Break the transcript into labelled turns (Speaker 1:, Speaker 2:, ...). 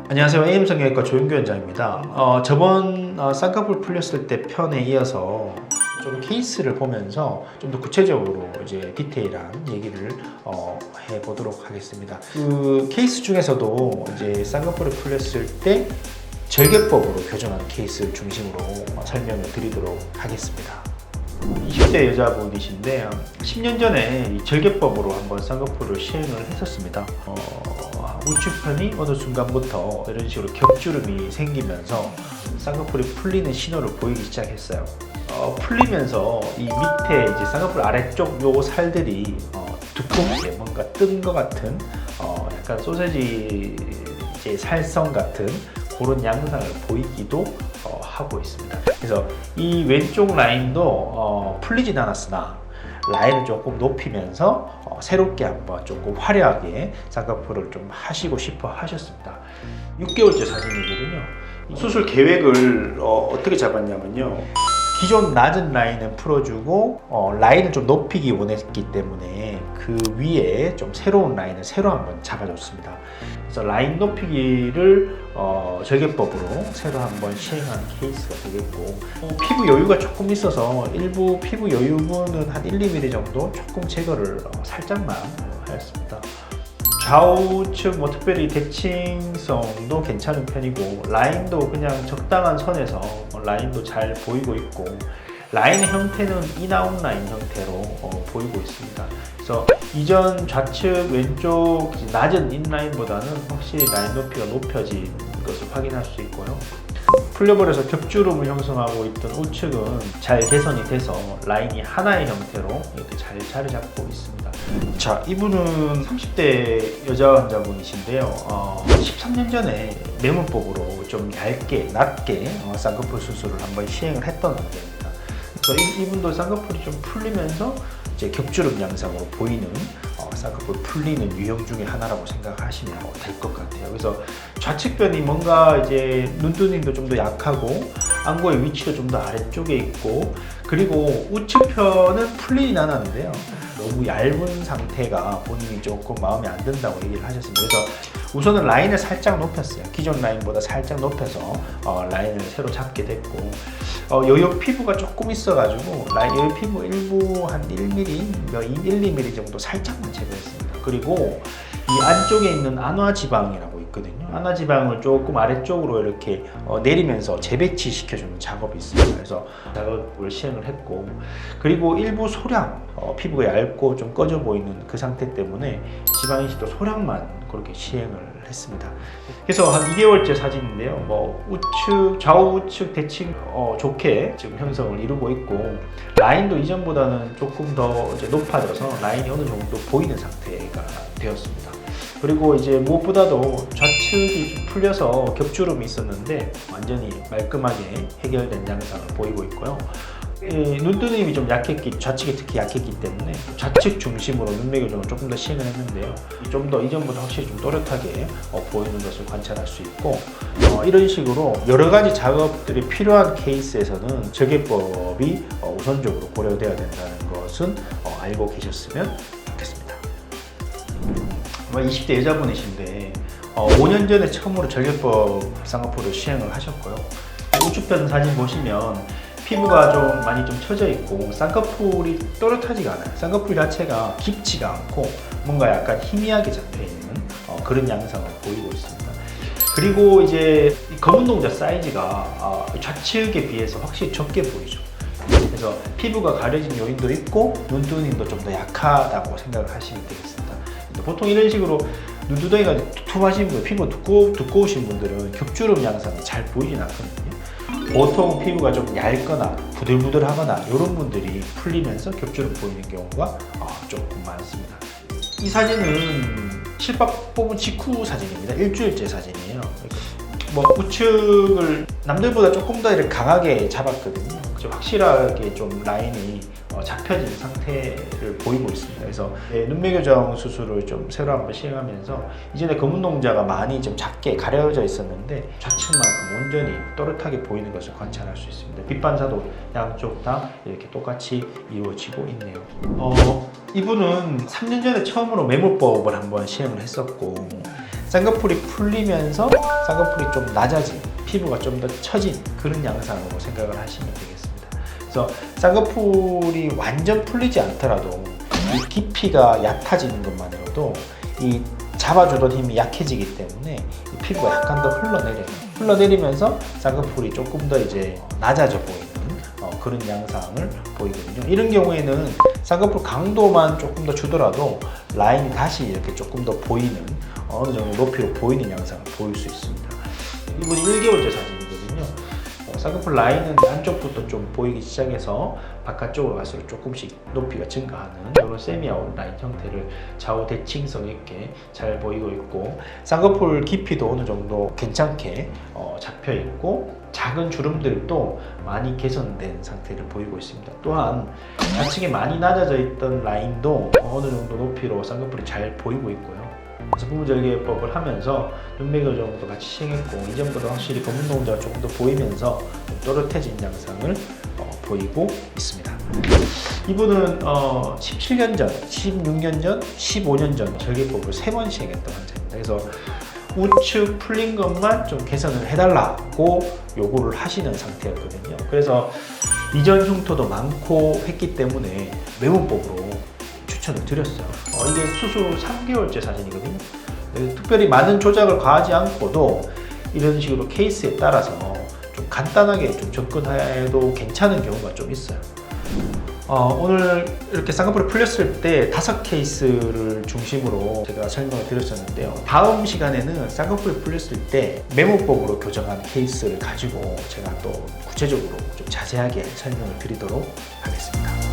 Speaker 1: 안녕하세요. AM성형외과 조윤규 원장입니다. 저번 쌍꺼풀 풀렸을 때 편에 이어서 좀 케이스를 보면서 좀 더 구체적으로 이제 디테일한 얘기를 해보도록 하겠습니다. 그 케이스 중에서도 이제 쌍꺼풀을 풀렸을 때 절개법으로 교정한 케이스를 중심으로 설명을 드리도록 하겠습니다. 20대 여자분이신데 10년 전에 이 절개법으로 한번 쌍꺼풀을 시행을 했었습니다. 우측편이 어느 순간부터 이런 식으로 겹주름이 생기면서 쌍꺼풀이 풀리는 신호를 보이기 시작했어요. 풀리면서 이 밑에 이제 쌍꺼풀 아래쪽 요 살들이 두껍게 뭔가 뜬 것 같은 약간 소세지 이제 살성 같은 그런 양상을 보이기도 하고 있습니다. 그래서 이 왼쪽 라인도 풀리진 않았으나 라인을 조금 높이면서 새롭게 한번 조금 화려하게 쌍꺼풀을 좀 하시고 싶어 하셨습니다. 6개월째 사진이거든요. 수술 계획을 어떻게 잡았냐면요. 기존 낮은 라인은 풀어주고 라인을 좀 높이기 원했기 때문에 그 위에 좀 새로운 라인을 새로 한번 잡아줬습니다. 그래서 라인 높이기를 절개법으로 새로 한번 시행한 케이스가 되겠고, 피부 여유가 조금 있어서 일부 피부 여유 부분은 한 1~2mm 정도 조금 제거를 살짝만 하였습니다. 좌우측 특별히 대칭성도 괜찮은 편이고 라인도 그냥 적당한 선에서 라인도 잘 보이고 있고, 라인의 형태는 인아웃 라인 형태로 보이고 있습니다. 그래서 이전 좌측 왼쪽 낮은 인라인보다는 확실히 라인 높이가 높여진 것을 확인할 수 있고요. 풀려버려서 겹주름을 형성하고 있던 우측은 잘 개선이 돼서 라인이 하나의 형태로 이렇게 잘 자리 잡고 있습니다. 자, 이분은 30대 여자 환자분이신데요. 13년 전에 매문법으로 좀 얇게, 낮게 쌍꺼풀 수술을 한번 시행을 했던 환자입니다. 그래서 이분도 쌍꺼풀이 좀 풀리면서 이제 겹주름 양상으로 보이는 쌍꺼풀 풀리는 유형 중에 하나라고 생각하시면 될 것 같아요. 그래서 좌측변이 뭔가 이제 눈두님도 좀 더 약하고 안구의 위치도 좀 더 아래쪽에 있고, 그리고 우측편은 풀리진 않았는데요. 너무 얇은 상태가 본인이 조금 마음에 안 든다고 얘기를 하셨습니다. 그래서 우선은 라인을 살짝 높였어요. 기존 라인보다 살짝 높여서 라인을 새로 잡게 됐고, 여기 피부가 조금 있어가지고 여기 피부 일부 한 1mm, 1~2mm 정도 살짝만 제거했습니다. 그리고 이 안쪽에 있는 안화지방이라고 있거든요. 안화지방을 조금 아래쪽으로 이렇게 내리면서 재배치 시켜주는 작업이 있습니다. 그래서 작업을 시행을 했고, 그리고 일부 소량 피부가 얇고 좀 꺼져 보이는 그 상태 때문에 지방이식도 소량만 그렇게 시행을 했습니다. 그래서 한 2개월째 사진인데요. 우측, 좌우 우측 대칭 좋게 지금 형성을 이루고 있고, 라인도 이전보다는 조금 더 이제 높아져서 라인이 어느 정도 보이는 상태가 되었습니다. 그리고 이제 무엇보다도 좌측이 좀 풀려서 겹주름이 있었는데 완전히 말끔하게 해결된 양상을 보이고 있고요. 눈두님이 좀 좌측이 특히 약했기 때문에 좌측 중심으로 눈매 교정을 조금 더 시행을 했는데요. 좀 더 이전보다 확실히 좀 또렷하게 보이는 것을 관찰할 수 있고, 이런 식으로 여러 가지 작업들이 필요한 케이스에서는 절개법이 우선적으로 고려되어야 된다는 것은 알고 계셨으면 좋겠습니다. 20대 여자분이신데 5년 전에 처음으로 절개법 쌍꺼풀을 시행을 하셨고요. 우측편 사진 보시면 피부가 좀 많이 좀 처져 있고 쌍꺼풀이 또렷하지가 않아요. 쌍꺼풀 자체가 깊지가 않고 뭔가 약간 희미하게 잡혀 있는 그런 양상을 보이고 있습니다. 그리고 이제 검은 동자 사이즈가 좌측에 비해서 확실히 적게 보이죠. 그래서 피부가 가려진 요인도 있고 눈두님도 좀 더 약하다고 생각을 하시면 되겠습니다. 보통 이런 식으로 눈두덩이가 두툼하신 분, 피부가 두꺼우신 분들은 겹주름 양상이 잘 보이진 않거든요. 보통 피부가 좀 얇거나 부들부들하거나 이런 분들이 풀리면서 겹주름 보이는 경우가 조금 많습니다. 이 사진은 실밥 뽑은 직후 사진입니다. 일주일째 사진이에요. 우측을 남들보다 조금 더 이렇게 강하게 잡았거든요. 좀 확실하게 좀 라인이 잡혀진 상태를 보이고 있습니다. 그래서 눈매 교정 수술을 좀 새로 한번 시행하면서 이전에 검은 동자가 많이 좀 작게 가려져 있었는데 좌측만큼 온전히 또렷하게 보이는 것을 관찰할 수 있습니다. 빛 반사도 양쪽 다 이렇게 똑같이 이루어지고 있네요. 이분은 3년 전에 처음으로 매몰법을 한번 시행을 했었고 쌍꺼풀이 풀리면서 쌍꺼풀이 좀 낮아진, 피부가 좀 더 처진 그런 양상으로 생각을 하시면 되겠습니다. 그래서 쌍꺼풀이 완전 풀리지 않더라도 이 깊이가 얕아지는 것만으로도 이 잡아주던 힘이 약해지기 때문에 이 피부가 약간 더 흘러내리면서 쌍꺼풀이 조금 더 이제 낮아져 보이는 그런 양상을 보이거든요. 이런 경우에는 쌍꺼풀 강도만 조금 더 주더라도 라인이 다시 이렇게 조금 더 보이는 어느 정도 높이로 보이는 양상을 보일 수 있습니다. 이분이 1개월째 사진이거든요. 쌍꺼풀 라인은 안쪽부터 좀 보이기 시작해서 바깥쪽으로 갈수록 조금씩 높이가 증가하는 이런 세미 아웃라인 형태를 좌우 대칭성 있게 잘 보이고 있고 쌍꺼풀 깊이도 어느 정도 괜찮게 잡혀 있고 작은 주름들도 많이 개선된 상태를 보이고 있습니다. 또한 좌측에 많이 낮아져 있던 라인도 어느 정도 높이로 쌍꺼풀이 잘 보이고 있고요. 그래서 부부절개법을 하면서 눈매 교정도 같이 시행했고 이전보다 확실히 검은 동자가 조금 더 보이면서 좀 또렷해진 양상을 보이고 있습니다. 이분은 17년 전, 16년 전, 15년 전 절개법을 3번 시행했던 환자입니다. 그래서 우측 풀린 것만 좀 개선을 해달라고 요구를 하시는 상태였거든요. 그래서 이전 흉터도 많고 했기 때문에 매몰법으로 추천을 드렸어요. 이게 수술 3개월째 사진이거든요. 특별히 많은 조작을 가하지 않고도 이런 식으로 케이스에 따라서 좀 간단하게 좀 접근해도 괜찮은 경우가 좀 있어요. 오늘 이렇게 쌍꺼풀이 풀렸을 때 5케이스를 중심으로 제가 설명을 드렸었는데요. 다음 시간에는 쌍꺼풀이 풀렸을 때 매몰법으로 교정한 케이스를 가지고 제가 또 구체적으로 좀 자세하게 설명을 드리도록 하겠습니다.